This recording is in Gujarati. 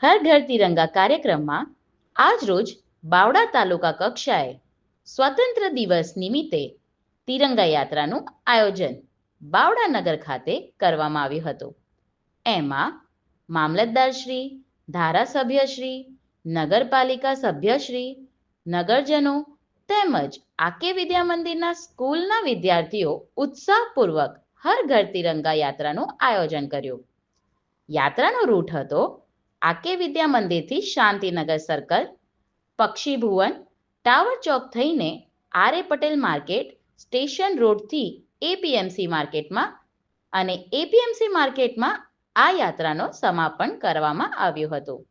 હર ઘર તિરંગા કાર્યક્રમમાં આજરોજ બાવડા તાલુકા કક્ષાએ સ્વતંત્ર દિવસ નિમિત્તે તિરંગા યાત્રાનું આયોજન બાવડા નગર ખાતે કરવામાં આવ્યું હતું. એમાં મામલતદારશ્રી, ધારાસભ્યશ્રી, નગરપાલિકા સભ્યશ્રી, નગરજનો તેમજ આકે વિદ્યા મંદિરના સ્કૂલના વિદ્યાર્થીઓ ઉત્સાહપૂર્વક હર ઘર તિરંગા યાત્રાનું આયોજન કર્યું. યાત્રાનો રૂટ હતો આકે વિદ્યા મંદિરથી શાંતિનગર સર્કલ, પક્ષી ભુવન, ટાવર ચોક થઈને આર.એ. પટેલ માર્કેટ, સ્ટેશન રોડથી એપીએમસી માર્કેટમાં અને એપીએમસી માર્કેટમાં આ યાત્રાનો સમાપન કરવામાં આવ્યું હતું.